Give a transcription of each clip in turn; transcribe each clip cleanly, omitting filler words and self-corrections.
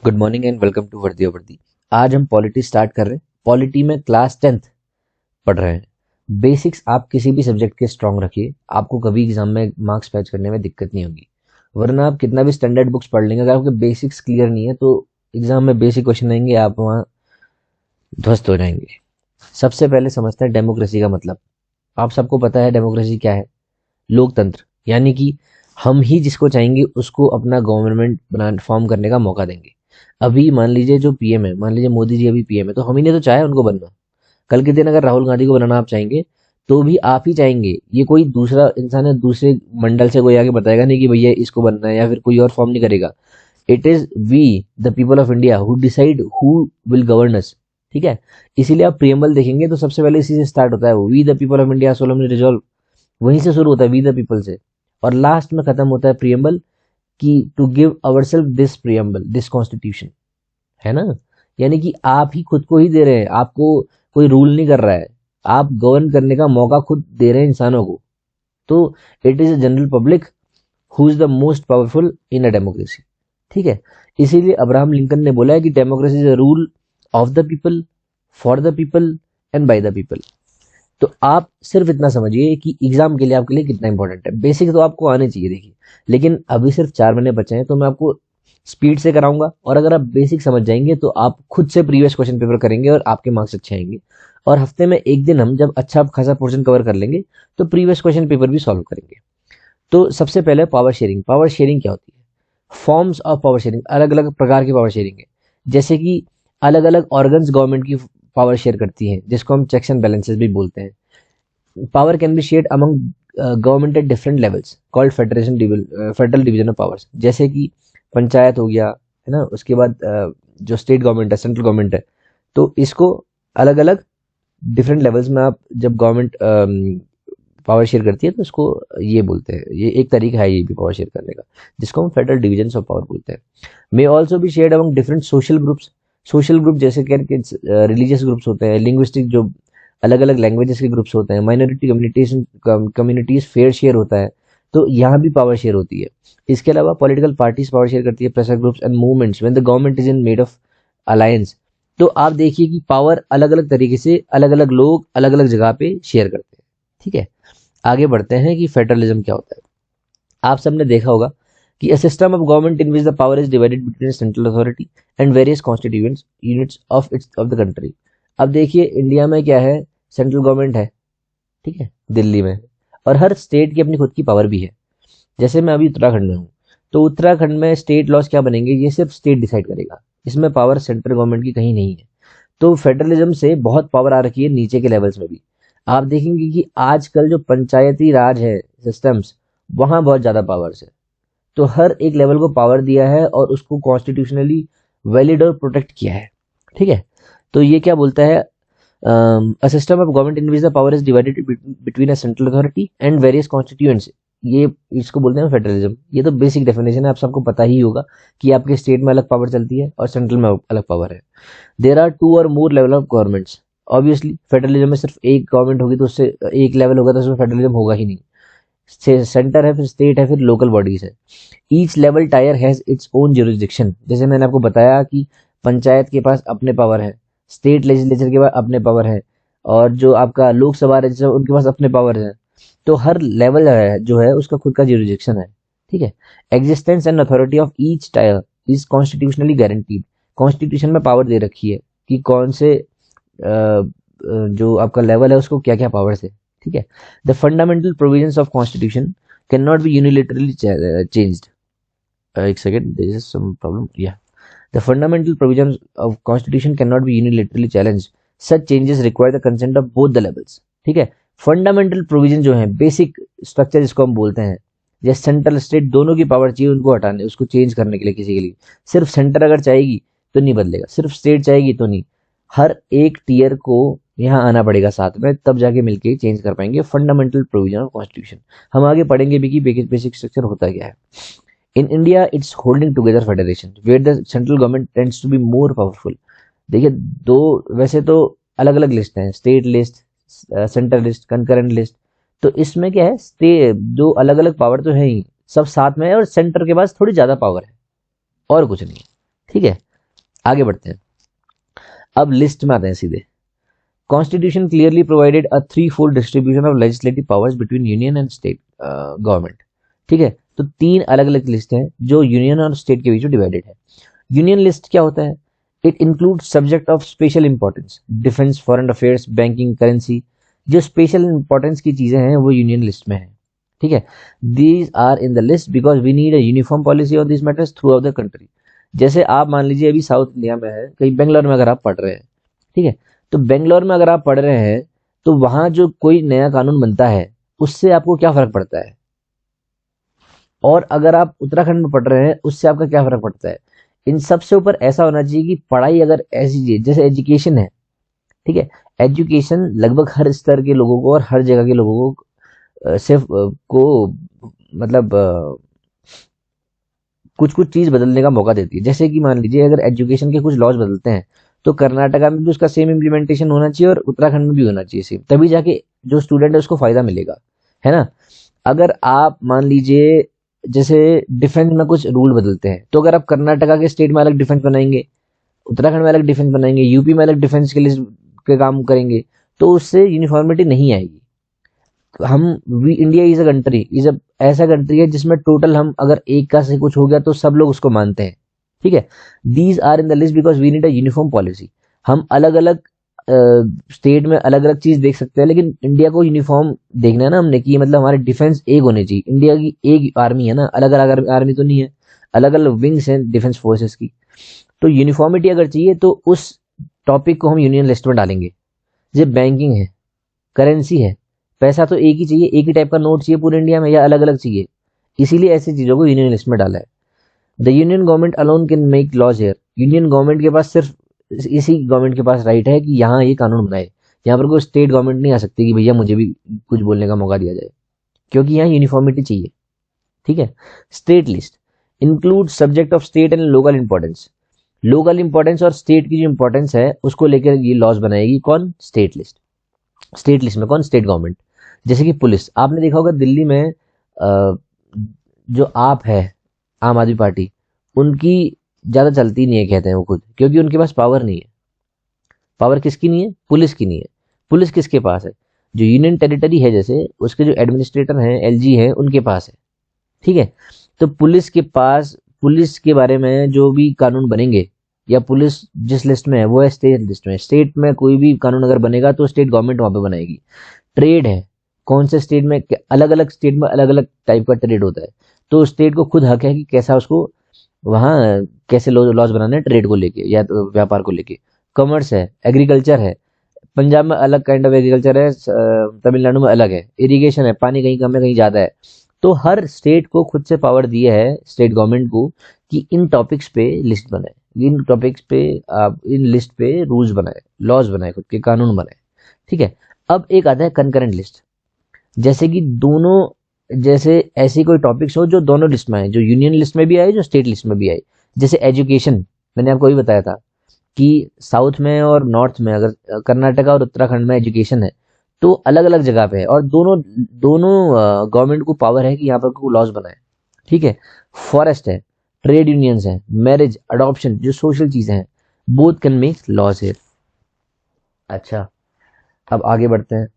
Good morning and welcome to वर्दी वर्दी। आज हम पॉलिटी स्टार्ट कर रहे हैं। पॉलिटी में क्लास 10th पढ़ रहे हैं। बेसिक्स आप किसी भी सब्जेक्ट के स्ट्रांग रखिए, आपको कभी एग्जाम में मार्क्स फैच करने में दिक्कत नहीं होगी। वरना आप कितना भी स्टैंडर्ड बुक्स पढ़ लेंगे, अगर आपके बेसिक्स क्लियर नहीं है तो एग्जाम में बेसिक क्वेश्चन आएंगे, आप वहाँ ध्वस्त हो जाएंगे। सबसे पहले समझते हैं डेमोक्रेसी का मतलब। आप सबको पता है डेमोक्रेसी क्या है? लोकतंत्र, यानी कि हम ही जिसको चाहेंगे उसको अपना गवर्नमेंट बना फॉर्म करने का मौका देंगे। अभी मान लीजिए जो पीएम है, मान लीजिए मोदी जी अभी पीएम है, तो हम ही ने तो चाहे उनको बनना। कल के दिन अगर राहुल गांधी को बनाना आप चाहेंगे तो भी आप ही चाहेंगे। ये कोई दूसरा इंसान है, दूसरे मंडल से कोई आके बताएगा नहीं कि भैया इसको बनना है, या फिर कोई और फॉर्म नहीं करेगा। It is we the people of India who decide who will govern us. ठीक है, इसीलिए आप प्रियम्बल देखेंगे तो सबसे पहले इसी से स्टार्ट होता है, we the people of India solemnly resolve. वहीं से शुरू होता है, वी द पीपल से, और लास्ट में खत्म होता है प्रियम्बल कि to give our self this preamble this constitution. है ना? यानी कि आप ही खुद को ही दे रहे हैं, आपको कोई रूल नहीं कर रहा है, आप गवर्न करने का मौका खुद दे रहे हैं इंसानों को। तो it is a general public who is the most powerful in a democracy. ठीक है, इसीलिए अब्राहम लिंकन ने बोला है कि democracy is a rule of the people, for the people and by the people. तो आप सिर्फ इतना समझिए कि एग्जाम के लिए आपके लिए कितना इंपॉर्टेंट है। बेसिक तो आपको आने चाहिए, देखिए। लेकिन अभी सिर्फ 4 महीने बचे हैं, तो मैं आपको स्पीड से कराऊंगा, और अगर आप बेसिक समझ जाएंगे तो आप खुद से प्रीवियस क्वेश्चन पेपर करेंगे और आपके मार्क्स अच्छे आएंगे। और हफ्ते में एक दिन हम जब अच्छा खासा पोर्शन कवर कर लेंगे तो प्रीवियस क्वेश्चन पेपर भी सॉल्व करेंगे। तो सबसे पहले पावर शेयरिंग। पावर शेयरिंग क्या होती है? फॉर्म्स ऑफ पावर शेयरिंग, अलग अलग प्रकार की पावर शेयरिंग है। जैसे कि अलग अलग ऑर्गन्स गवर्नमेंट की पावर शेयर करती हैं, जिसको हम चेक्स एंड बैलेंसेस भी बोलते हैं। Power can be shared among government at different levels called federal division of powers. जैसे कि पंचायत हो गया, है ना, उसके बाद जो स्टेट गवर्नमेंट है, सेंट्रल गवर्नमेंट है, तो इसको अलग अलग डिफरेंट लेवल्स में आप जब गवर्नमेंट पावर शेयर करती है तो इसको ये बोलते हैं, ये एक तरीका है ये भी पावर शेयर करने का, जिसको हम फेडरल डिवीजन ऑफ पावर बोलते हैं। मे ऑल्सो भी shared among different social groups. Social group जैसे कि रिलीजियस ग्रुप्स होते हैं, लिंग्विस्टिक जो अलग अलग लैंग्वेजेस के ग्रुप्स होते हैं, माइनॉरिटी कम्युनिटीज फेयर शेयर होता है, तो यहाँ भी पावर शेयर होती है। इसके अलावा पॉलिटिकल पार्टीज पावर शेयर करती है, pressure groups and movements when the government is in made of alliance. तो आप देखिए कि पावर अलग अलग तरीके से अलग अलग लोग अलग अलग जगह पे शेयर करते हैं। ठीक है, आगे बढ़ते हैं कि फेडरलिज्म क्या होता है। आप सबने देखा होगा कि a system of government in which the power is divided between a central authority and various constituent units of the country। अब देखिए इंडिया में क्या है, सेंट्रल गवर्नमेंट है, ठीक है, दिल्ली में, और हर स्टेट की अपनी खुद की पावर भी है। जैसे मैं अभी उत्तराखंड में हूँ, तो उत्तराखंड में स्टेट लॉज क्या बनेंगे ये सिर्फ स्टेट डिसाइड करेगा, इसमें पावर सेंट्रल गवर्नमेंट की कहीं नहीं है। तो फेडरलिज्म से बहुत पावर आ रखी है नीचे के लेवल्स में भी। आप देखेंगे कि आजकल जो पंचायती राज है सिस्टम्स, वहां बहुत ज्यादा पावर्स है। तो हर एक लेवल को पावर दिया है और उसको कॉन्स्टिट्यूशनली वैलिड और प्रोटेक्ट किया है। ठीक है, तो ये क्या बोलता है, a system of government in which the power is divided between a central authority and various constituents। ये इसको बोलते हैं फेडरलिज्म। ये तो बेसिक डेफिनेशन है, आप सबको पता ही होगा कि आपके स्टेट में अलग पावर चलती है और सेंट्रल में अलग पावर है। देर आर 2 और more level of governments. Obviously federalism में सिर्फ एक गवर्नमेंट होगी, तो उससे एक लेवल होगा, तो उसमें फेडरलिज्म होगा ही नहीं। सेंटर है, फिर स्टेट है, फिर लोकल बॉडीज है। Each level tyre has its own jurisdiction. जैसे मैंने आपको बताया कि पंचायत के पास अपने पावर है, स्टेट लेजिस्लेचर के पास अपने पावर है, और जो आपका लोकसभा है उनके पास अपने पावर है। तो हर लेवल है जो है उसका खुद का जुरिस्डिक्शन है। ठीक है, existence and authority of each tyre is constitutionally guaranteed. Constitution में पावर दे रखी है कि कौन से जो आपका लेवल है उसको क्या क्या पावर्स है। ठीक है, the fundamental provisions of constitution can not be unilaterally changed. एक second, there is some problem. या the fundamental provisions of constitution cannot be unilaterally challenged, such changes require the consent of both the levels। ठीक है, fundamental provision जो है, basic structure जिसको हम बोलते हैं, जैसे सेंट्रल स्टेट दोनों की पावर चाहिए उनको हटाने, उसको चेंज करने के लिए किसी के लिए। सिर्फ सेंटर अगर चाहेगी तो नहीं बदलेगा, सिर्फ स्टेट चाहेगी तो नहीं, हर एक टीयर को यहाँ आना पड़ेगा साथ में, तब जाके मिलके चेंज कर पाएंगे फंडामेंटल प्रोविजन ऑफ कॉन्स्टिट्यूशन। हम आगे पढ़ेंगे भी कि बेसिक स्ट्रक्चर होता क्या है। In India, it's holding together federation, where the central government tends to be more powerful। देखिए, दो वैसे तो अलग अलग लिस्ट हैं, state list, centre list, concurrent list. तो इसमें क्या है, स्टेट जो अलग अलग पावर तो है ही, सब साथ में है, और सेंटर के पास थोड़ी ज्यादा पावर है, और कुछ नहीं। ठीक है, आगे बढ़ते हैं, अब लिस्ट में आते हैं सीधे। Constitution clearly provided a three fold distribution of legislative powers between union and state government. ठीक है, तो तीन अलग अलग लिस्ट हैं जो यूनियन और स्टेट के बीच में डिवाइडेड है। यूनियन लिस्ट क्या होता है? It include subject of special importance, defence, foreign affairs, banking, currency. जो स्पेशल इंपॉर्टेंस की चीजें हैं वो यूनियन लिस्ट में है। ठीक है, these are in the list because we need a uniform policy on this matters throughout the country. जैसे आप मान लीजिए अभी साउथ इंडिया में है, कहीं बेंगलोर में अगर आप पढ़ रहे हैं, ठीक है, तो बेंगलोर में अगर आप पढ़ रहे हैं तो वहां जो कोई नया कानून बनता है उससे आपको क्या फर्क पड़ता है, और अगर आप उत्तराखंड में पढ़ रहे हैं उससे आपका क्या फर्क पड़ता है। इन सबसे ऊपर ऐसा होना चाहिए कि पढ़ाई अगर ऐसी चीज जैसे एजुकेशन है, ठीक है, एजुकेशन लगभग हर स्तर के लोगों को और हर जगह के लोगों को सिर्फ को मतलब कुछ कुछ चीज बदलने का मौका देती है। जैसे कि मान लीजिए अगर एजुकेशन के कुछ लॉज बदलते हैं तो कर्नाटका में भी उसका सेम इम्प्लीमेंटेशन होना चाहिए और उत्तराखंड में भी होना चाहिए सेम, तभी जाके जो स्टूडेंट है उसको फायदा मिलेगा, है ना। अगर आप मान लीजिए जैसे डिफेंस में कुछ रूल बदलते हैं, तो अगर आप कर्नाटका के स्टेट में अलग डिफेंस बनाएंगे, उत्तराखंड में अलग डिफेंस बनाएंगे, यूपी में अलग डिफेंस के लिए के काम करेंगे, तो उससे यूनिफॉर्मिटी नहीं आएगी। हम we India is a country, is a ऐसा कंट्री है जिसमें टोटल हम अगर एक का से कुछ हो गया तो सब लोग उसको मानते हैं। ठीक है, these are in the list because we need a uniform policy. हम अलग अलग स्टेट में अलग अलग चीज देख सकते हैं, लेकिन इंडिया को यूनिफॉर्म देखना है ना हमने, कि मतलब हमारे डिफेंस एक होने चाहिए। इंडिया की एक आर्मी है ना, अलग अलग आर्मी तो नहीं है, अलग अलग विंग्स हैं डिफेंस फोर्सेस की। तो यूनिफॉर्मिटी अगर चाहिए तो उस टॉपिक को हम यूनियन लिस्ट में डालेंगे। जैसे बैंकिंग है, करेंसी है, पैसा तो एक ही चाहिए, एक ही टाइप का नोट चाहिए पूरे इंडिया में या अलग अलग चाहिए, इसीलिए ऐसी चीजों को यूनियन लिस्ट में डाला है। The union government alone can make laws here. Union government के पास सिर्फ इसी गवर्नमेंट के पास राइट है कि यहाँ ये कानून बनाए। यहाँ पर कोई स्टेट गवर्नमेंट नहीं आ सकती कि भैया मुझे भी कुछ बोलने का मौका दिया जाए, क्योंकि यहाँ यूनिफॉर्मिटी चाहिए। ठीक है, state list include subject of state and local importance. Local importance और स्टेट की जो इंपॉर्टेंस है उसको लेकर ये लॉज बनाएगी कौन? State list. स्टेट लिस्ट में कौन? State government. जैसे कि पुलिस, आपने देखा होगा दिल्ली में जो आप है आम आदमी पार्टी, उनकी ज्यादा चलती नहीं है, कहते हैं वो खुद, क्योंकि उनके पास पावर नहीं है। पावर किसकी नहीं है? पुलिस की नहीं है। पुलिस किसके पास है? जो यूनियन टेरिटरी है, जैसे उसके जो एडमिनिस्ट्रेटर हैं, एलजी हैं, उनके पास है। ठीक है, तो पुलिस के पास, पुलिस के बारे में जो भी कानून बनेंगे या पुलिस जिस लिस्ट में है वो है स्टेट लिस्ट में। स्टेट में कोई भी कानून अगर बनेगा तो स्टेट गवर्नमेंट वहां पे बनाएगी। ट्रेड है, कौन से स्टेट में, अलग अलग स्टेट में अलग अलग टाइप का ट्रेड होता है, तो स्टेट को खुद हक है कि कैसा उसको वहाँ कैसे लॉज बनाने हैं ट्रेड को लेके या तो व्यापार को लेके। कॉमर्स है, एग्रीकल्चर है, पंजाब में अलग काइंड ऑफ एग्रीकल्चर है, तमिलनाडु में अलग है। इरिगेशन है, पानी कहीं कम है कहीं ज्यादा है। तो हर स्टेट को खुद से पावर दिया है स्टेट गवर्नमेंट को कि इन टॉपिक्स पे लिस्ट बनाए, इन टॉपिक्स पे आप इन लिस्ट पे रूल्स बनाए, लॉज बनाए, खुद के कानून बनाए। ठीक है, अब एक आता है कंकरेंट लिस्ट। जैसे कि दोनों, जैसे ऐसी कोई टॉपिक्स हो जो दोनों लिस्ट में आए, जो यूनियन लिस्ट में भी आए, जो स्टेट लिस्ट में भी आए। जैसे एजुकेशन, मैंने आपको भी बताया था कि साउथ में और नॉर्थ में, अगर कर्नाटका और उत्तराखंड में एजुकेशन है तो अलग अलग जगह पे है, और दोनों दोनों गवर्नमेंट को पावर है कि यहाँ पर कोई लॉज बनाए। ठीक है, फॉरेस्ट है, ट्रेड यूनियंस है, मैरिज, अडॉप्शन, जो सोशल चीजें हैं, both can make laws here. अच्छा, अब आगे बढ़ते हैं।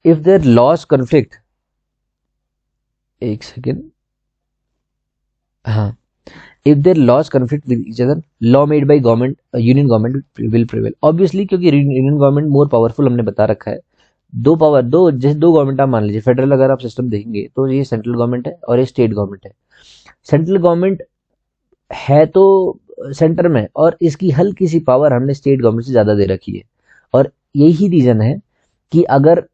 इफ देयर लॉज कन्फ्लिक्ट, एक सेकेंड, हाँ, if their laws conflict with each other, law made by government, union government will prevail, obviously, क्योंकि यूनियन गवर्नमेंट मोर पावरफुल हमने बता रखा है। दो पावर, दो जैसे दो गवर्नमेंट आप मान लीजिए, फेडरल अगर आप सिस्टम देखेंगे तो ये सेंट्रल गवर्नमेंट है और ये स्टेट गवर्नमेंट है। सेंट्रल गवर्नमेंट है तो सेंटर में, और इसकी हल्की सी पावर हमने स्टेट गवर्नमेंट से ज्यादा दे रखी है। और यही रीजन है कि अगर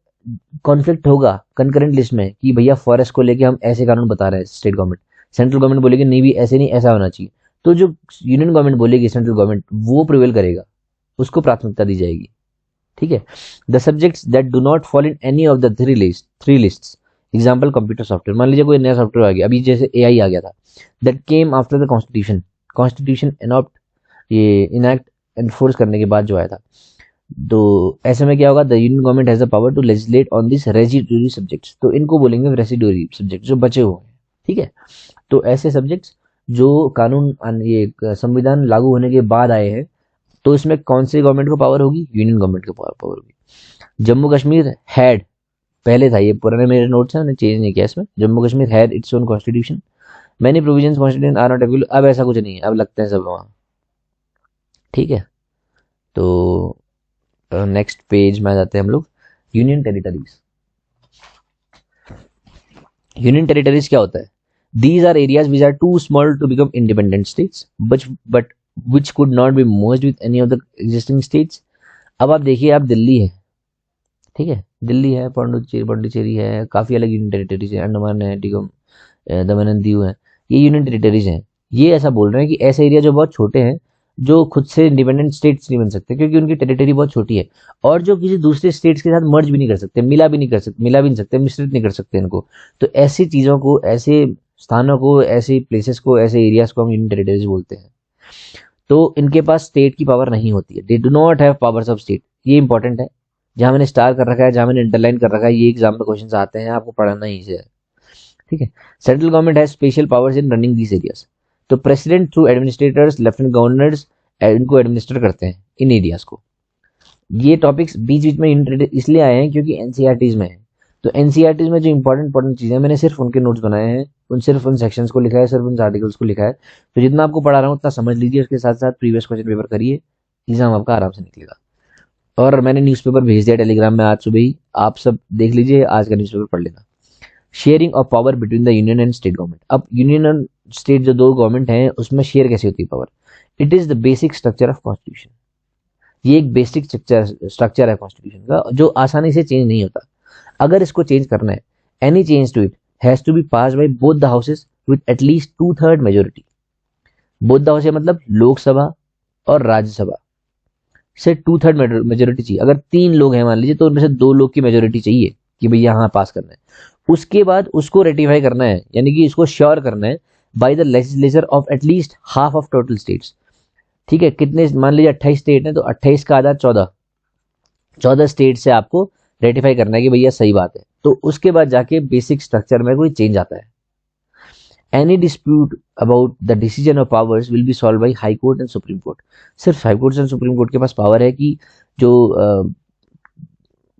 कॉन्फ्लिक्ट होगा कंकरेंट लिस्ट में कि भैया फॉरेस्ट को लेके हम ऐसे कानून बता रहे हैं स्टेट गवर्नमेंट, सेंट्रल गवर्नमेंट बोलेगी नहीं भी ऐसे नहीं, ऐसा होना चाहिए, तो जो यूनियन गवर्नमेंट बोलेगी, सेंट्रल गवर्नमेंट, वो प्रिवेल करेगा, उसको प्राथमिकता दी जाएगी। ठीक है, the subjects that do not fall in any of the three lists, example computer software, मान लीजिए कोई नया सॉफ्टवेयर आ गया, अभी जैसे एआई आ गया था, that came after the constitution, constitution ये इनैक्ट एनफोर्स करने के बाद जो आया था। तो ऐसे में क्या होगा? The union government has the power to legislate on this residuary subjects, तो इनको बोलेंगे रेसिड्यूरी सब्जेक्ट, जो बचे हुए हैं। ठीक है, तो ऐसे सब्जेक्ट्स जो कानून ये संविधान लागू होने के बाद आए हैं, तो इसमें कौन से गवर्नमेंट को पावर होगी? यूनियन गवर्नमेंट को पावर होगी। जम्मू कश्मीर हैड, पहले था, ये पुराने मेरे नोट्स हैं, मैंने चेंज नहीं किया इसमें। Jammu Kashmir had its own constitution, many provisions constitution are not available. अब ऐसा कुछ नहीं है, अब लगते हैं सब वहाँ, ठीक है। तो नेक्स्ट पेज में आ जाते हैं हम लोग। Union territories. यूनियन टेरिटरीज क्या होता है? These are areas which are too small to become independent states but which could not be merged with any of the existing states. अब आप देखिए, आप दिल्ली है, ठीक है, दिल्ली है, पौंडीचेरी है, काफी अलग यूनियन टेरिटरीज है, अंडमान है, दमन एंड दीव है, ये यूनियन टेरिटरीज हैं। ये ऐसा बोल रहे हैं कि ऐसे एरिया जो बहुत छोटे हैं, जो खुद से इंडिपेंडेंट स्टेट्स नहीं बन सकते क्योंकि उनकी टेरिटरी बहुत छोटी है, और जो किसी दूसरे स्टेट्स के साथ मर्ज भी नहीं कर सकते, मिला भी नहीं सकते, मिश्रित नहीं कर सकते इनको। तो ऐसी चीजों को, ऐसे स्थानों को, ऐसे प्लेसेस को, ऐसे एरियाज को हम यूनियन टेरिटरीज बोलते हैं। तो इनके पास स्टेट की पावर नहीं होती है, they do not have powers of state. ये इंपॉर्टेंट है, जहां मैंने स्टार कर रखा है, जहां मैंने अंडरलाइन कर रखा है, ये एग्जाम में क्वेश्चन आते हैं, आपको पढ़ना ही है, ठीक है। Central government has special powers in running these areas. तो president through administrators, lieutenant governors इनको एडमिनिस्टर करते हैं इन एरियाज को। ये टॉपिक्स बीच बीच में इसलिए आए हैं क्योंकि एनसीईआरटीज में है। तो एनसीईआरटीज में जो इंपॉर्टेंट चीजें, मैंने सिर्फ उनके नोट्स बनाए हैं, सिर्फ उन सेक्शंस को लिखा है, सिर्फ उन आर्टिकल्स को लिखा है। तो जितना आपको पढ़ा रहा हूँ उतना समझ लीजिए, उसके साथ साथ प्रीवियस क्वेश्चन पेपर करिए, एग्जाम आपका आराम से निकलेगा। और मैंने न्यूज़पेपर भेज दिया टेलीग्राम में आज सुबह ही, आप सब देख लीजिए, आज का न्यूज़पेपर पढ़ लेना। Sharing of power between the union and state government. अब यूनियन एंड स्टेट जो दो गवर्नमेंट हैं, उसमें शेयर कैसे होती है power? It is the basic structure of constitution. ये एक बेसिक स्ट्रक्चर है कॉन्स्टिट्यूशन का, जो आसानी से चेंज नहीं होता। अगर इसको चेंज करना है, any change to it has to be pass by both the houses with at least 2/3 majority. Both the houses मतलब लोकसभा और राज्यसभा से 2/3 मेजोरिटी चाहिए। अगर 3 लोग हैं मान लीजिए, तो उनमें से 2 लोग की मेजोरिटी चाहिए कि भैया हाँ पास करना है। उसके बाद उसको रेटिफाई करना है, यानी कि इसको श्योर करना है by the legislature of at least half of total states. ठीक है, कितने, मान लीजिए 28 स्टेट है, तो 28 का आधा 14 स्टेट से आपको रेटिफाई करना है कि भैया सही बात है। तो उसके बाद जाके बेसिक स्ट्रक्चर में कोई चेंज आता है। Any dispute about the decision of powers will be solve by high court and supreme court. सिर्फ high court and supreme court के पास पावर है कि जो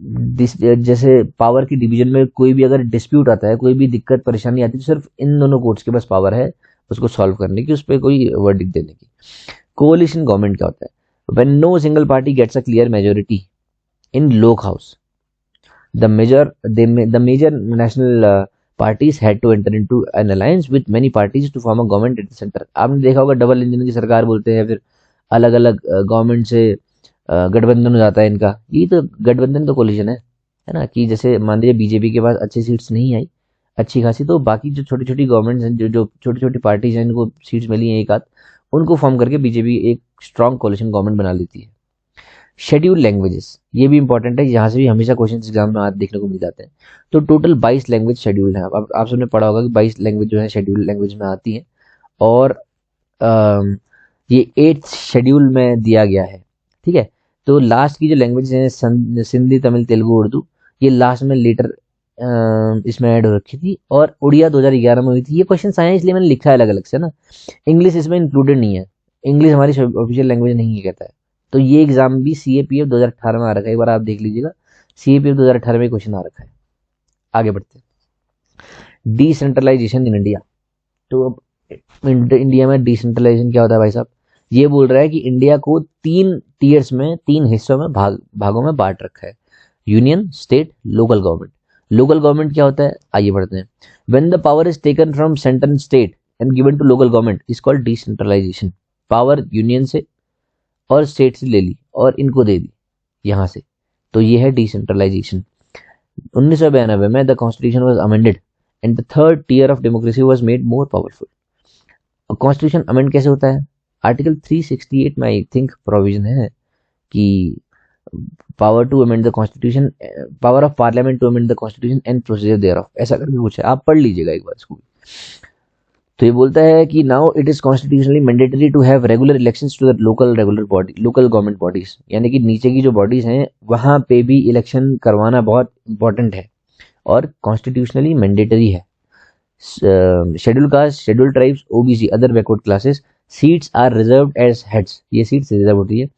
जैसे पावर की डिवीजन में कोई भी अगर डिस्प्यूट आता है, कोई भी दिक्कत परेशानी आती है, तो सिर्फ इन दोनों कोर्ट्स के पास पावर है उसको सॉल्व करने की, उस पर कोई वर्डिक्ट देने की। कोalition गवर्नमेंट क्या होता है? When no single party gets a clear majority in Lok house, the major national parties had to enter into an alliance with many parties to form a government at the center। आपने देखा होगा double engine की सरकार बोलते हैं, फिर अलग अलग गवर्नमेंट से गठबंधन हो जाता है इनका। ये तो गठबंधन तो कोलिजन है ना। कि जैसे मान लीजिए बीजेपी के पास अच्छी सीट्स नहीं आई अच्छी खासी, तो बाकी जो छोटी छोटी गवर्नमेंट्स हैं, जो छोटी छोटी पार्टीज हैं, इनको सीट्स मिली हैं एक आध, उनको फॉर्म करके बीजेपी एक स्ट्रॉन्ग कोलिशन गवर्नमेंट बना लेती है। शेड्यूल लैंग्वेजेस, ये भी इंपॉर्टेंट है, यहाँ से भी हमेशा क्वेश्चन एग्जाम में देखने को मिल जाते हैं। तो टोटल 22 लैंग्वेज शेड्यूल है। अब आप सबने पढ़ा होगा कि 22 लैंग्वेज जो है शेड्यूल लैंग्वेज में आती है, और ये 8th शेड्यूल में दिया गया है। ठीक है, तो लास्ट की जो लैंग्वेज है सिंधी, तमिल, तेलुगु, उर्दू, ये लास्ट में लेटर इसमें ऐड हो रखी थी, और उड़िया 2011 में हुई थी। ये क्वेश्चन आए इसलिए मैंने लिखा है अलग अलग से ना। इंग्लिश इसमें इंक्लूडेड नहीं है, इंग्लिश हमारी ऑफिशियल लैंग्वेज नहीं है कहता है। तो ये एग्जाम भी CAPF 2018 में आ रखा है, एक बार आप देख लीजिएगा, CAPF 2018 में क्वेश्चन आ रखा है। आगे बढ़ते हैं। Decentralisation in India. तो अब इंडिया में डिसेंट्रलाइजेशन क्या होता है भाई साहब? ये बोल रहा है कि इंडिया को 3 टीयर्स में, 3 हिस्सों में भागों में बांट रखा है, union, state, local government. Local government क्या होता है, आइए बढ़ते हैं। When the power is taken from central state and given to local government is called decentralisation. Power union से और स्टेट से ले ली और इनको दे दी यहां से, तो ये है डिसेंट्रलाइजेशन। 1992 में the constitution was amended and the third tier of democracy was made more powerful. Constitution amend कैसे होता है? आर्टिकल 368 में आई थिंक प्रोविजन है कि power to amend the constitution, power of parliament to amend the constitution and procedure thereof, ऐसा करके कुछ है, आप पढ़ लीजिएगा एक बार इसको। तो ये बोलता है कि now it is constitutionally mandatory to have regular elections to the local government bodies, यानी कि नीचे की जो बॉडीज हैं वहां पे भी इलेक्शन करवाना बहुत इंपॉर्टेंट है और कॉन्स्टिट्यूशनली मैंडेटरी है। Schedule caste, schedule tribes, OBC, other backward classes, seats are reserved as heads, ये सीट्स रिजर्व होती है।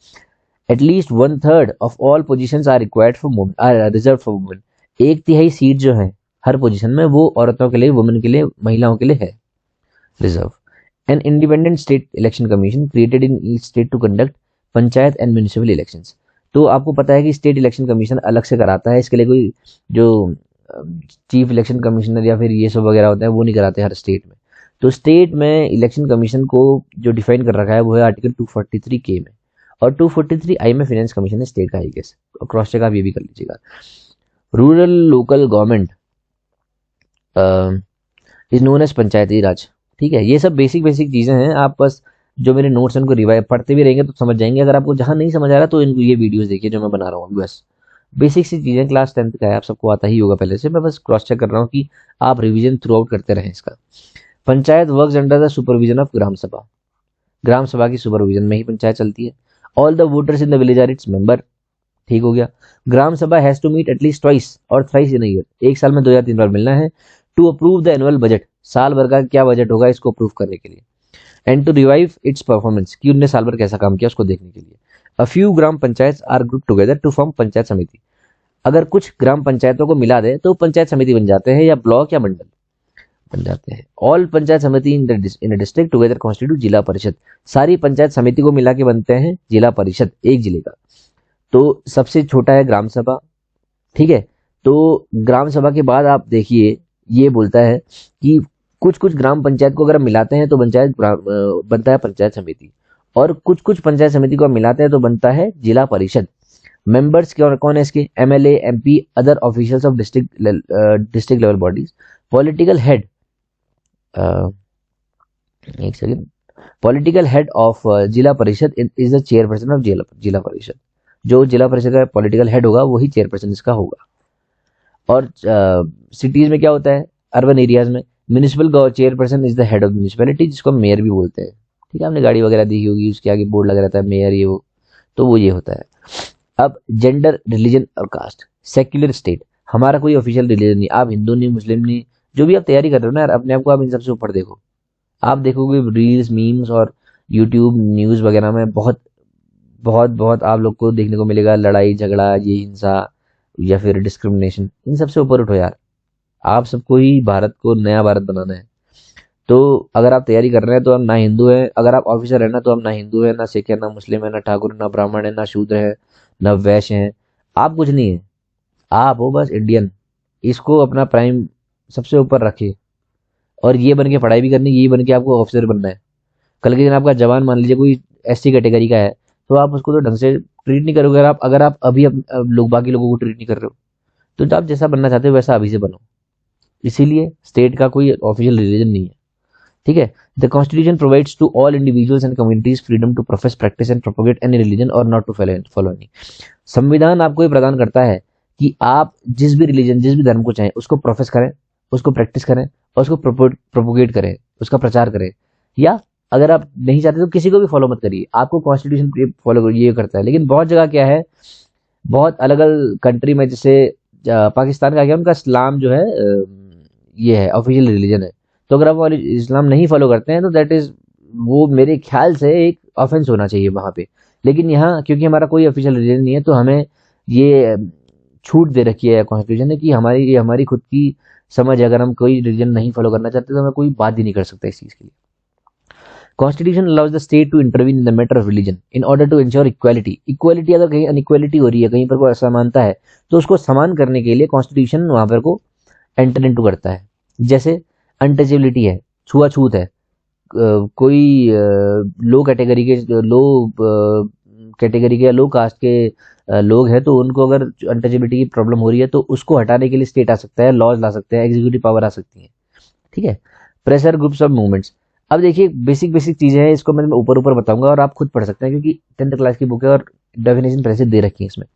At least 1/3 of all positions are required for women, are reserve for women, 1/3 seat जो है हर position में वो औरतों के लिए, वुमेन के लिए, महिलाओं के लिए है reserve. An independent state election commission created in each state to conduct panchayat and municipal elections. तो आपको पता है कि स्टेट इलेक्शन कमीशन अलग से कराता है, इसके लिए कोई जो चीफ इलेक्शन कमिश्नर या फिर ये सब वगैरह होता है वो नहीं कराते हर स्टेट में। तो स्टेट में इलेक्शन कमीशन को जो डिफाइन कर रखा है वो है आर्टिकल 243 के में, और 243 आई में फाइनेंस कमीशन है स्टेट का, आई गेस, क्रॉस चेक आप ये भी कर लीजिएगा। Rural local government is known as Panchayati Raj. ठीक है, ये सब बेसिक बेसिक चीज़ें हैं, आप बस जो मेरे नोट्स हैं उनको रिवाइज पढ़ते भी रहेंगे तो समझ जाएंगे। अगर आपको जहाँ नहीं समझ आ रहा तो इनको ये वीडियोस देखिए जो मैं बना रहा हूँ, बस बेसिक सी चीज़ें, क्लास 10th का है, आप सबको आता ही होगा पहले से, मैं बस क्रॉस चेक कर रहा हूँ कि आप रिवीजन थ्रू आउट करते रहें इसका। Panchayat works under the supervision of Gram Sabha, Gram सभा की सुपरविजन में ही पंचायत चलती है। All the voters in the village are its member, ठीक हो गया। Gram Sabha has to meet at least twice और थ्राइस इन ईयर, एक साल में 2 या 3 बार मिलना है। To approve the annual budget, साल भर का क्या बजट होगा इसको अप्रूव करने के लिए। And to revive its performance, कि उनने साल भर कैसा काम किया उसको देखने के लिए। A few gram panchayat are group together to form Panchayat Samiti, अगर कुछ ग्राम पंचायतों को मिला दे तो पंचायत समिति बन जाते हैं, या ब्लॉक या मंडल बन जाते हैं। ऑल पंचायत समिति इन डिस्ट्रिक्ट टुगेदर कॉन्स्टिट्यूट जिला परिषद, सारी पंचायत समिति को मिला के बनते हैं जिला परिषद, एक जिले का। तो सबसे छोटा है ग्राम सभा, ठीक है। तो ग्राम सभा के बाद आप देखिए ये बोलता है कि कुछ कुछ ग्राम पंचायत को अगर हम मिलाते हैं तो बनता है पंचायत समिति, और कुछ कुछ पंचायत समिति को हम मिलाते हैं तो बनता है जिला परिषद। मेंबर्स कौन है इसके? MLA, MP, other officials of district level bodies. Political head, एक सेकेंड, पॉलिटिकल हेड ऑफ जिला परिषद इज द चेयरपर्सन ऑफ जिला परिषद। जो जिला परिषद का पॉलिटिकल हेड होगा वही चेयरपर्सन इसका होगा। और सिटीज में क्या होता है, अर्बन एरियाज में municipal chairperson is the head of municipality, जिसको मेयर भी बोलते हैं। ठीक है, आपने गाड़ी वगैरह देखी होगी, उसके आगे बोर्ड लगा रहता है मेयर, ये वो, तो वो ये होता है। अब जेंडर, रिलीजन और कास्ट, सेक्युलर स्टेट, हमारा कोई ऑफिशियल रिलीजन नहीं, आप हिंदू नहीं, मुस्लिम नहीं, जो भी आप तैयारी कर रहे हो ना यार, अपने आप को आप इन सबसे ऊपर देखो। आप देखोगे रील्स, मीम्स और यूट्यूब न्यूज़ वगैरह में बहुत बहुत बहुत आप लोग को देखने को मिलेगा लड़ाई झगड़ा, ये हिंसा या फिर डिस्क्रिमिनेशन। इन सबसे ऊपर उठो यार, आप सबको ही भारत को नया भारत बनाना है। तो अगर आप तैयारी कर रहे हैं तो हम ना हिंदू हैं, अगर आप ऑफिसर है ना तो हम ना हिंदू है, ना सिख है, ना मुस्लिम है, ना ठाकुर है, ना ब्राह्मण है, ना शूद्र है, ना वैश्य हैं, आप कुछ नहीं है, आप हो बस इंडियन। इसको अपना प्राइम सबसे ऊपर रखिए, और ये बन के पढ़ाई भी करनी, ये बन के आपको ऑफिसर बनना है। कल के दिन आपका जवान मान लीजिए कोई एससी कैटेगरी का है, तो आप उसको तो ढंग से ट्रीट नहीं करोगे। अगर आप अभी लोग बाकी लोगों को ट्रीट नहीं कर रहे हो, तो आप जैसा बनना चाहते हो वैसा अभी से बनो। इसीलिए स्टेट का कोई ऑफिशियल रिलीजन नहीं है, ठीक है। The constitution provides to all individuals and communities freedom to profess, practice and propagate any religion और नॉट टू फॉलो एनी। संविधान आपको ये प्रदान करता है कि आप जिस भी रिलीजन, जिस भी धर्म को चाहें उसको प्रोफेस करें, उसको प्रैक्टिस करें और उसको प्रोपोगेट करें, उसका प्रचार करें। या अगर आप नहीं चाहते तो किसी को भी फॉलो मत करिए, आपको कॉन्स्टिट्यूशन फॉलो ये करता है। लेकिन बहुत जगह क्या है, बहुत अलग अलग कंट्री में, जैसे पाकिस्तान का क्या, उनका इस्लाम जो है ये है ऑफिशियल रिलीजन है। तो अगर आप इस्लाम नहीं फॉलो करते हैं तो दैट इज, वो मेरे ख्याल से एक ऑफेंस होना चाहिए वहाँ पे। लेकिन यहाँ क्योंकि हमारा कोई ऑफिशियल रिलीजन नहीं है तो हमें ये छूट दे रखी है कॉन्स्टिट्यूशन ने कि हमारी खुद की समझ है, अगर हम कोई रिलीजन नहीं फॉलो करना चाहते तो हमें कोई बात ही नहीं कर सकता इस चीज़ के लिए। Constitution allows the state to intervene in the matter of religion in order to ensure equality. Equality, अगर कहीं अनइक्वालिटी हो रही है, कहीं पर कोई असमानता है, तो उसको समान करने के लिए कॉन्स्टिट्यूशन वहाँ पर को एंटर इनटू करता है। जैसे अनटचेबिलिटी है, छुआछूत है, कोई लो कैटेगरी के लो कास्ट के लोग हैं तो उनको अगर अनटचेबिलिटी की प्रॉब्लम हो रही है तो उसको हटाने के लिए स्टेट आ सकता है, लॉज ला सकते हैं, एग्जीक्यूटिव पावर आ सकती है, ठीक है। प्रेशर ग्रुप्स ऑफ मूवमेंट्स, अब देखिए बेसिक बेसिक चीजें हैं, इसको मैं ऊपर ऊपर बताऊंगा और आप खुद पढ़ सकते हैं क्योंकि 10th क्लास की बुक है और डेफिनेशन पहले से दे रखी है इसमें।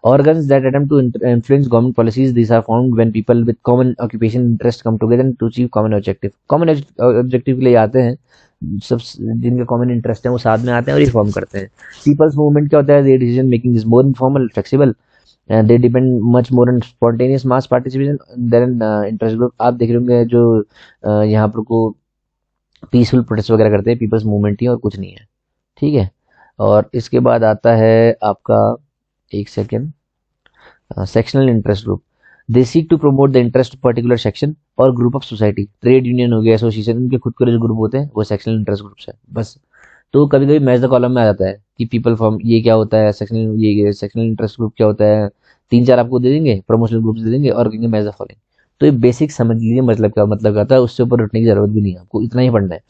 Organs that attempt to influence government policies, these are formed when people with common occupation interest come together to achieve common objective. Common objective के लिए आते हैं, सब जिनके common interest है वो साथ में आते हैं और ये फॉर्म करते हैं। People's movement क्या होता है? Their decision making is more informal, flexible, they depend much more on spontaneous mass participation than interest group. आप देख रहे होंगे जो यहाँ पर को पीसफुल प्रोटेस्ट वगैरह करते हैं, पीपल्स मूवमेंट ही और कुछ नहीं है, ठीक है। और इसके बाद आता है आपका, एक second, sectional interest group. They seek to promote the interest of particular section और group of society. Trade union हो गया, एसोसिएशन, उनके खुद के जो ग्रुप होते हैं वो सेक्शनल इंटरेस्ट ग्रुप्स है बस। तो कभी कभी मैच द कॉलम में आ जाता है कि पीपल फॉर्म, ये क्या होता है सेक्शनल, ये सेक्शनल इंटरेस्ट ग्रुप क्या होता है, 3-4 आपको दे देंगे, प्रमोशनल ग्रुप्स दे देंगे और कहेंगे मैच द फॉलोइंग। तो ये बेसिक समझ लीजिए मतलब क्या मतलब क्या होता है, उससे ऊपर उठने की जरूरत भी नहीं है, आपको इतना ही पढ़ना है।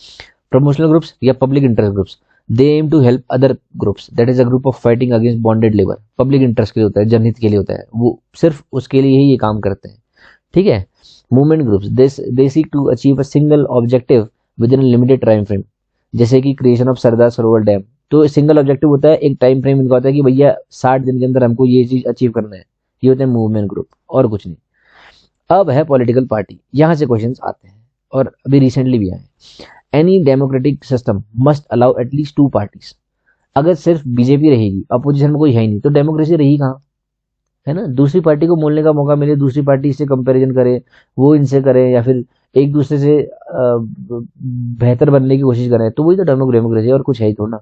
प्रमोशनल ग्रुप्स या public interest groups, they aim to help other groups, that is a group of fighting against bonded labour. Public interest के लिए होता है, जनहित के लिए होता है, वो सिर्फ उसके लिए ही ये काम करते हैं, ठीक है। Movement groups, they seek to achieve a single objective within limited time frame, जैसे कि creation of Sardar Sarovar dam. तो सिंगल ऑब्जेक्टिव होता है, एक टाइम फ्रेम इनका होता है कि भैया 60 दिन के अंदर हमको ये चीज अचीव करना है, ये होते हैं मूवमेंट ग्रुप और कुछ नहीं। अब है पॉलिटिकल पार्टी, यहां से क्वेश्चंस आते हैं और अभी रिसेंटली भी आए। Any democratic system must allow at least 2 parties. अगर सिर्फ बीजेपी रहेगी, अपोजिशन में कोई है ही नहीं, तो डेमोक्रेसी रहेगी कहाँ, है ना। दूसरी पार्टी को बोलने का मौका मिले, दूसरी पार्टी से कंपैरिजन करे, वो इनसे करे या फिर एक दूसरे से बेहतर बनने की कोशिश करें, तो वही तो डेमोक्रेसी और कुछ है ही थोड़ा ना।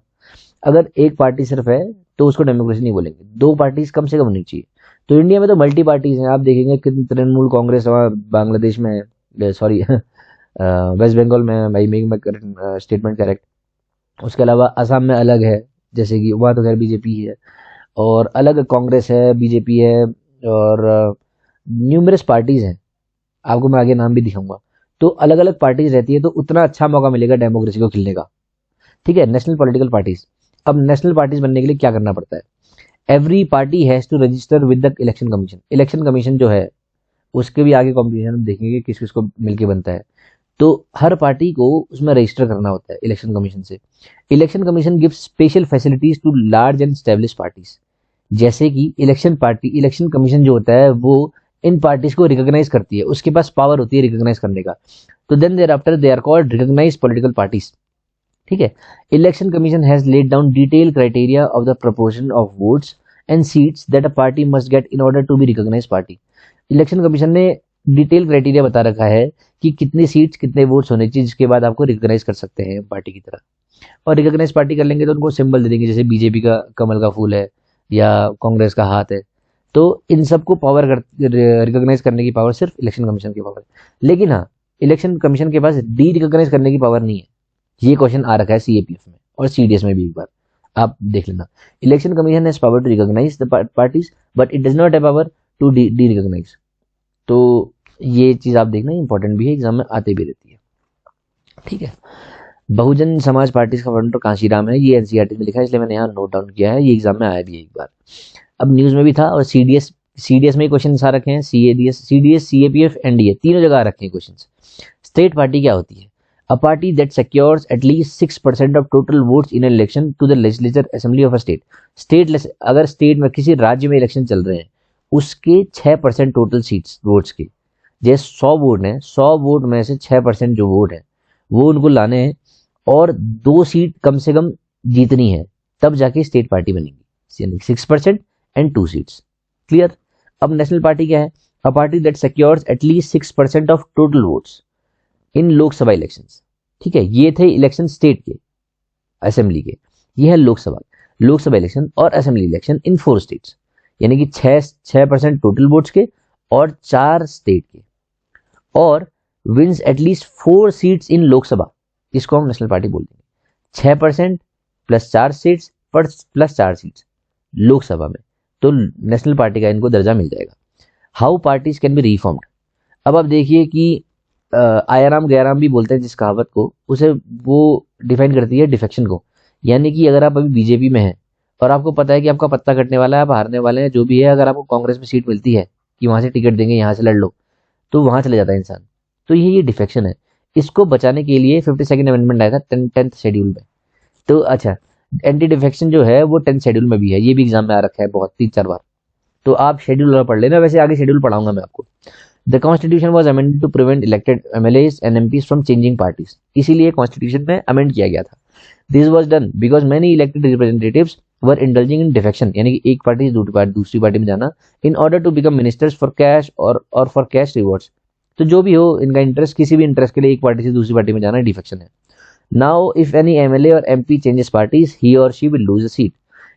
अगर एक पार्टी सिर्फ है तो उसको डेमोक्रेसी नहीं बोलेंगे, 2 पार्टीज कम से कम होनी चाहिए। तो इंडिया में तो मल्टी पार्टीज हैं, आप देखेंगे कितनी तृणमूल कांग्रेस वहाँ बांग्लादेश में है, सॉरी वेस्ट बंगाल में है, भाई मेक माई स्टेटमेंट करेक्ट। उसके अलावा असम में अलग है, जैसे कि वहाँ तो खैर बीजेपी ही है, और अलग कांग्रेस है, बीजेपी है, और न्यूमरस पार्टीज हैं, आपको मैं आगे नाम भी दिखाऊंगा। तो अलग अलग पार्टीज रहती है, तो उतना अच्छा मौका मिलेगा डेमोक्रेसी को खिलने का, ठीक है। नेशनल पॉलिटिकल पार्टीज, अब नेशनल पार्टीज बनने के लिए क्या करना पड़ता है, every party has to register with the election commission. Election commission जो है उसके भी आगे कॉम्पिटिशन हम देखेंगे किस किस को मिलके बनता है। तो हर पार्टी को उसमें रजिस्टर करना होता है इलेक्शन कमीशन से। Election commission gives special facilities to large and establish parties, जैसे कि इलेक्शन कमीशन जो होता है वो इन पार्टीज को रिकॉग्नाइज करती है, उसके पास पावर होती है रिकॉग्नाइज करने का। तो then thereafter they are called recognise political parties, ठीक है। Election commission has laid down detail criteria of the proportion of votes and seats that a party must get in order to be recognise party. Election commission ने detail criteria बता रखा है कि कितनी seats कितने votes होने चाहिए, जिसके बाद आपको रिकॉग्नाइज कर सकते हैं पार्टी की तरह। और रिकॉग्नाइज पार्टी कर लेंगे तो उनको सिंबल दे देंगे, जैसे बीजेपी का कमल का फूल है या कांग्रेस का हाथ है। तो इन सबको पावर रिकॉग्नाइज करने की पावर सिर्फ इलेक्शन कमीशन की पावर है। लेकिन हाँ, इलेक्शन कमीशन के पास डी रिकॉग्नाइज करने की पावर नहीं है। ये क्वेश्चन आ रखा है सीएपीएफ में और सीडीएस में भी, एक बार आप देख लेना। Election commission has power to recognise the parties but it does not have power to derecognise. तो ये चीज आप देखना, इंपॉर्टेंट भी है, एग्जाम में आते भी रहती है, ठीक है। बहुजन समाज पार्टी का फाउंडर कांशीराम है, ये एनसीईआरटी में लिखा है इसलिए मैंने यहाँ नोट डाउन किया है, ये एग्जाम में आया भी है एक बार, अब न्यूज में भी था। और सीडीएस में क्वेश्चन आ रखे हैं, सीडीएस सीएपीएफ एनडीए तीनों जगह आ रखे हैं क्वेश्चन। स्टेट पार्टी क्या होती है, a party that secures at least 6% of total votes in election to the legislature assembly of a state. अगर स्टेट में किसी राज्य में इलेक्शन चल रहे हैं, उसके 6% टोटल सीट्स वोट्स के, जैसे 100 वोट हैं, 100 वोट में से 6% जो वोट है वो उनको लाने हैं और 2 सीट कम से कम जीतनी है, तब जाके स्टेट पार्टी बनेगी। 6% एंड 2 सीट्स, क्लियर। अब नेशनल पार्टी क्या है, a party that secures at least 6% of total votes in Lok Sabha elections, ठीक है। ये थे इलेक्शन स्टेट के, असेंबली के, ये है लोकसभा इलेक्शन और असेंबली इलेक्शन इन 4 स्टेट्स, यानी कि 6% टोटल वोट्स के और 4 स्टेट के, और wins at least 4 seats in Lok Sabha, इसको हम नेशनल पार्टी बोल देंगे। 6% plus 4 seats plus 4 seats Lok Sabha में, तो नेशनल पार्टी का इनको दर्जा मिल जाएगा। How parties can be reformed, अब आप देखिए कि आयाराम गयाराम भी बोलते हैं जिस कहावत को, उसे वो डिफाइन करती है डिफेक्शन को। यानी कि अगर आप अभी बीजेपी में हैं और आपको पता है कि आपका पत्ता कटने वाला है, आप हारने वाले हैं, जो भी है, अगर आपको कांग्रेस में सीट मिलती है कि वहां से टिकट देंगे, यहाँ से लड़ लो, तो वहां चले जाता है इंसान। तो ये डिफेक्शन है, इसको बचाने के लिए 52nd अमेंडमेंट आया था 10th शेड्यूल में। तो अच्छा, एंटी डिफेक्शन जो है वो 10th शेड्यूल में भी है, ये भी एग्जाम में आ रखा है बहुत 3-4 बार। तो आप शेड्यूल पढ़ लेना, वैसे आगे शेड्यूल पढ़ाऊंगा मैं आपको। The constitution was amended to prevent elected MLAs and MPs from changing parties, इसीलिए कॉन्स्टिट्यूशन में अमेंड किया गया था। This was done because many elected representatives were indulging in defection, यानी कि एक पार्टी से दूसरी पार्टी में जाना, in order to become ministers for cash और फॉर कैश रिवॉर्ड्स। तो जो भी हो, इनका इंटरेस्ट किसी भी इंटरेस्ट के लिए एक पार्टी से दूसरी पार्टी में जाना डिफेक्शन है। नाउ इफ एनी एमएलए और एमपी चेंजेस पार्टीज, ही और she will lose a seat.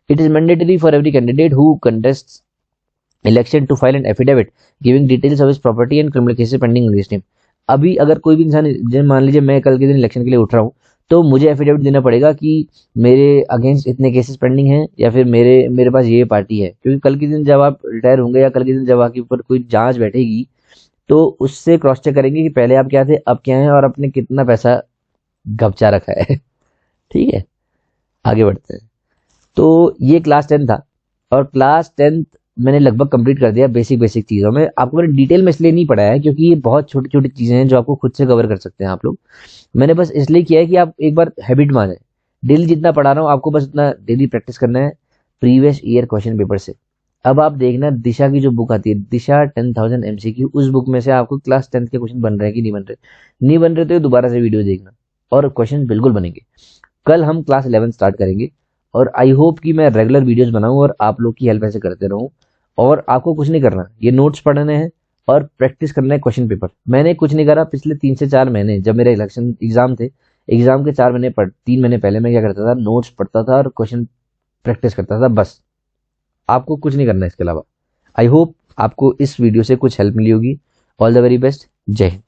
It is mandatory for every candidate who contests election to file an affidavit giving details of his property and criminal cases pending against him. अभी अगर कोई भी इंसान, जैसे मान लीजिए मैं कल के दिन इलेक्शन के लिए उठ रहा हूँ, तो मुझे एफिडेविट देना पड़ेगा कि मेरे अगेंस्ट इतने केसेस पेंडिंग हैं, या फिर मेरे मेरे पास ये पार्टी है। क्योंकि कल के दिन जब आप रिटायर होंगे, या कल के दिन जब आपके ऊपर कोई जांच बैठेगी, तो उससे क्रॉस चेक करेंगे कि पहले आप क्या थे, अब क्या है, और आपने कितना पैसा घपचा रखा है। ठीक है, आगे बढ़ते हैं। तो ये क्लास 10 था, और क्लास 10 मैंने लगभग कंप्लीट कर दिया बेसिक बेसिक चीज़ों में। आपको मैंने डिटेल में इसलिए नहीं पढ़ाया है क्योंकि ये बहुत छोटी छोटी चीज़ें हैं जो आपको खुद से कवर कर सकते हैं आप लोग। मैंने बस इसलिए किया है कि आप एक बार हैबिट मान जाए। डेली जितना पढ़ा रहा हूँ आपको बस उतना डेली प्रैक्टिस करना है प्रीवियस ईयर क्वेश्चन पेपर से। अब आप देखना, दिशा की जो बुक आती है, दिशा 10,000 MCQ, उस बुक में से आपको क्लास 10 के क्वेश्चन बन रहे हैं कि नहीं बन रहे। नहीं बन रहे तो दोबारा से वीडियो देखना, और क्वेश्चन बिल्कुल बनेंगे। कल हम क्लास 11 स्टार्ट करेंगे, और आई होप कि मैं रेगुलर वीडियोस बनाऊं और आप लोग की हेल्प ऐसे करते रहूं। और आपको कुछ नहीं करना, ये नोट्स पढ़ने हैं और प्रैक्टिस करना है क्वेश्चन पेपर। मैंने कुछ नहीं करा पिछले 3 से 4 महीने, जब मेरे इलेक्शन एग्जाम थे, एग्जाम के 4 महीने 3 महीने पहले मैं क्या करता था, नोट्स पढ़ता था और क्वेश्चन प्रैक्टिस करता था, बस। आपको कुछ नहीं करना इसके अलावा। आई होप आपको इस वीडियो से कुछ हेल्प मिली होगी। All the very best. जय हिंद।